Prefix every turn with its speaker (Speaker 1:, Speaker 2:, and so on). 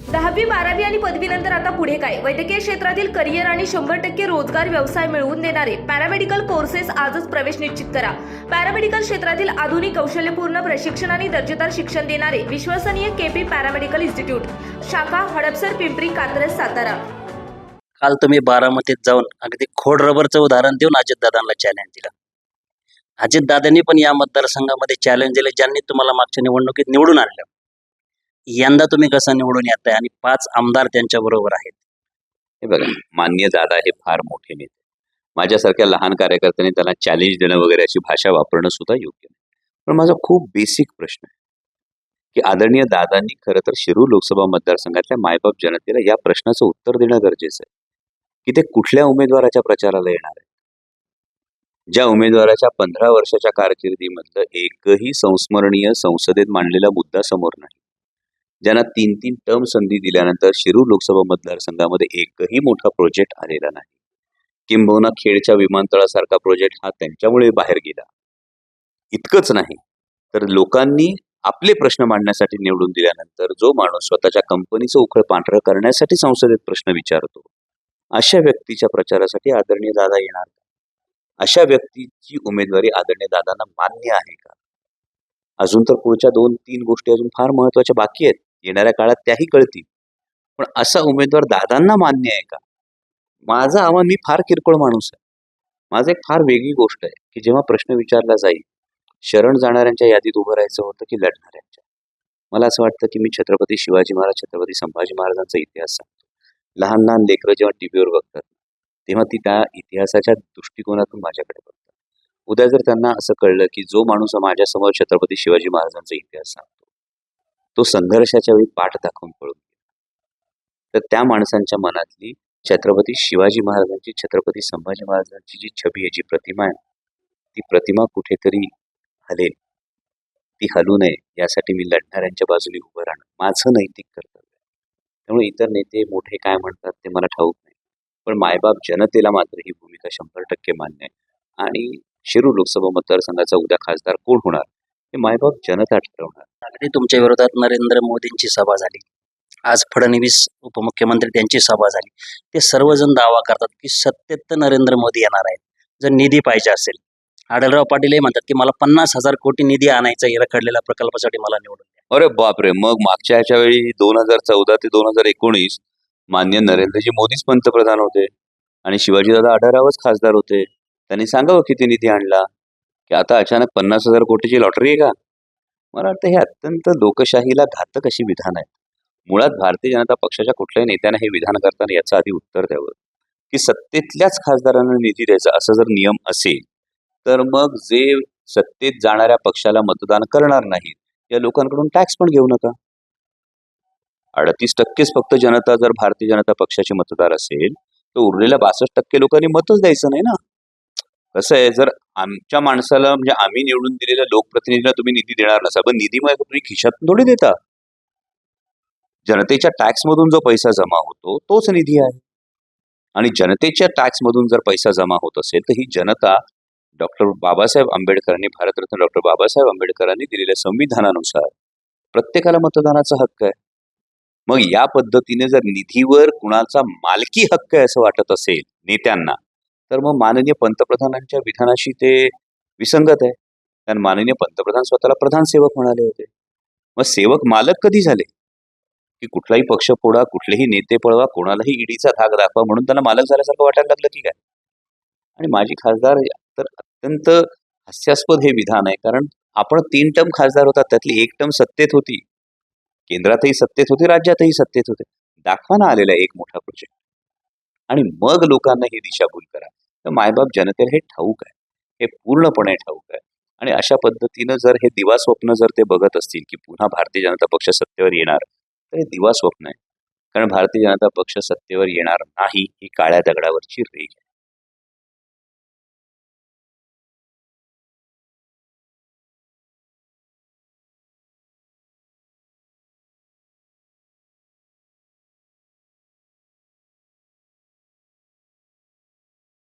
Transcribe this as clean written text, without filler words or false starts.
Speaker 1: 10वी 12वी आणि पदवीनंतर आता पुढे काय? वैद्यकीय क्षेत्रातील करिअर आणि 100% रोजगार व्यवसाय मिळवून देणारे पॅरामेडिकल कोर्सेस आजच प्रवेश निश्चित करा. पॅरामेडिकल क्षेत्रातील आधुनिक कौशल्यपूर्ण प्रशिक्षण आणि दर्जेदार शिक्षण देणारे विश्वसनीय केपी पॅरामेडिकल इन्स्टिट्यूट, शाखा हडपसर, पिंपरी, कात्रज, सातारा.
Speaker 2: काल तुम्ही बारामतीत जाऊन अगदी खोड रबरचं उदाहरण देऊन अजितदादांना चॅलेंज दिलं. अजितदादांनी पण या मतदारसंघामध्ये चॅलेंज दिले, ज्यांनी तुम्हाला मागच्या निवडणुकीत निवडून आणलं. यंदा तुम्ही कसं निवडून येताय आणि 5 आमदार त्यांच्या बरोबर आहेत.
Speaker 3: हे बघा, मान्य दादा हे फार मोठे नेते. माझ्यासारख्या लहान कार्यकर्त्यांनी त्यांना चॅलेंज देणं वगैरे अशी भाषा वापरणं सुद्धा योग्य नाही. पण माझा खूप बेसिक प्रश्न आहे की आदरणीय दादांनी खरं तर शिरूर लोकसभा मतदारसंघातल्या मायबाप जनतेला या प्रश्नाचं उत्तर देणं गरजेचं आहे की ते कुठल्या उमेदवाराच्या प्रचाराला येणार आहे. ज्या उमेदवाराच्या 15 वर्षाच्या कारकिर्दीमधलं एकही संस्मरणीय संसदेत मांडलेला मुद्दा समोर नाही, ज्यांना 3-3 टर्म संधी दिल्यानंतर शिरूर लोकसभा मतदारसंघामध्ये एकही मोठा प्रोजेक्ट आलेला नाही, किंबहुना खेडच्या विमानतळासारखा प्रोजेक्ट हा त्यांच्यामुळे बाहेर गेला. इतकंच नाही तर लोकांनी आपले प्रश्न मांडण्यासाठी निवडून दिल्यानंतर जो माणूस स्वतःच्या कंपनीचं उखळ पांढरं करण्यासाठी संसदेत प्रश्न विचारतो, अशा व्यक्तीच्या प्रचारासाठी आदरणीय दादा येणार का? अशा व्यक्तीची उमेदवारी आदरणीय दादांना मान्य आहे का? अजून तर पुढच्या 2-3 गोष्टी अजून फार महत्वाच्या बाकी आहेत, येणाऱ्या काळात त्याही कळतील. पण असा उमेदवार दादांना मान्य आहे का? माझं आव्हान, मी फार किरकोळ माणूस आहे. माझं एक फार वेगळी गोष्ट आहे की जेव्हा प्रश्न विचारला जाईल, शरण जाणाऱ्यांच्या यादीत उभं राहायचं होतं की लढणाऱ्यांच्या. मला असं वाटतं की मी छत्रपती शिवाजी महाराज, छत्रपती संभाजी महाराजांचा इतिहास सांगतो. लहान लहान लेकरं जेव्हा टीव्हीवर बघतात तेव्हा ती त्या इतिहासाच्या दृष्टिकोनातून माझ्याकडे बघतात. उद्या जर त्यांना असं कळलं की जो माणूस माझ्यासमोर छत्रपती शिवाजी महाराजांचा इतिहास सांगतो तो संघर्षाच्या वेळी पाठ दाखवून पळून गेला, तर त्या माणसांच्या मनातली छत्रपती शिवाजी महाराजांची, छत्रपती संभाजी महाराजांची जी छबी आहे, जी प्रतिमा आहे, ती प्रतिमा कुठेतरी हलेल. ती हलू नये यासाठी मी लढणाऱ्यांच्या बाजूने उभं राहणं माझं नैतिक कर्तव्य आहे. त्यामुळे इतर नेते मोठे काय म्हणतात ते मला ठाऊक नाही, पण मायबाप जनतेला मात्र ही भूमिका 100% मान्य आहे. आणि शिरूर लोकसभा मतदारसंघाचा उद्या खासदार कोण होणार हे मायबाप जनता ठरवणार.
Speaker 2: अगदी तुमच्या विरोधात नरेंद्र मोदींची सभा झाली, आज फडणवीस उपमुख्यमंत्री त्यांची सभा झाली. ते सर्वजण दावा करतात की सत्तेत तर नरेंद्र मोदी येणार आहेत. जर निधी पाहिजे असेल, आढळराव पाटील हे म्हणतात की मला 50,000 कोटी निधी आणायचा आहे रखडलेल्या प्रकल्पासाठी, मला निवडून द्या.
Speaker 3: अरे बापरे, मग मागच्या ह्याच्या वेळी 2014 ते 2019 मान्य नरेंद्रजी मोदीच पंतप्रधान होते आणि शिवाजीदादा आढळरावच खासदार होते. त्यांनी सांगावं किती निधी आणला, की आता अचानक 50,000 कोटीची लॉटरी आहे का? मला वाटतं हे अत्यंत लोकशाहीला घातक अशी विधान आहेत. मुळात भारतीय जनता पक्षाच्या कुठल्याही नेत्याने हे विधान करताना याचं आधी उत्तर द्यावं की सत्तेतल्याच खासदारांना निधी द्यायचा असं जर नियम असेल तर मग जे सत्तेत जाणाऱ्या पक्षाला मतदान करणार नाहीत या लोकांकडून टॅक्स पण घेऊ नका. 38%च फक्त जनता जर भारतीय जनता पक्षाचे मतदार असेल तर उरलेल्या 62% लोकांनी मतच द्यायचं नाही ना. कसं आहे, जर आमच्या माणसाला म्हणजे आम्ही निवडून दिलेल्या लोकप्रतिनिधीला तुम्ही निधी देणार नसाल, पण निधी मग तुम्ही खिशातून थोडी देता. जनतेच्या टॅक्समधून जो पैसा जमा होतो तोच निधी आहे. आणि जनतेच्या टॅक्समधून जर पैसा जमा होत असेल तर ही जनता डॉक्टर बाबासाहेब आंबेडकरांनी, भारतरत्न डॉक्टर बाबासाहेब आंबेडकरांनी दिलेल्या संविधानानुसार प्रत्येकाला मतदानाचा हक्क आहे. मग या पद्धतीने जर निधीवर कुणाचा मालकी हक्क आहे असं वाटत असेल नेत्यांना, तर मग माननीय पंतप्रधानांच्या विधानाशी ते विसंगत आहे. कारण माननीय पंतप्रधान स्वतःला प्रधान सेवक म्हणाले होते. मग सेवक मालक कधी झाले? की कुठलाही पक्ष फोडा, कुठलेही नेते पळवा, कोणालाही ईडीचा धाक दाखवा म्हणून त्यांना मालक झाल्यासारखं वाटायला लागलं की काय? आणि माजी खासदार तर अत्यंत हास्यास्पद हे विधान आहे, कारण आपण 3 टर्म खासदार होता, त्यातली 1 टर्म सत्तेत होती, केंद्रातही सत्तेत होते, राज्यातही सत्तेत होते. दाखवा ना आलेला एक मोठा प्रोजेक्ट आणि मग लोकांना ही दिशाभूल करा. तर मायबाप जनतेला हे ठाऊक आहे, हे पूर्णपणे ठाऊक आहे. आणि अशा पद्धतीनं जर हे दिवा स्वप्न जर ते बघत असतील की पुन्हा भारतीय जनता पक्ष सत्तेवर येणार, तर हे दिवा स्वप्न आहे. कारण भारतीय जनता पक्ष सत्तेवर येणार नाही ही काळ्या दगडावरची रेघ आहे.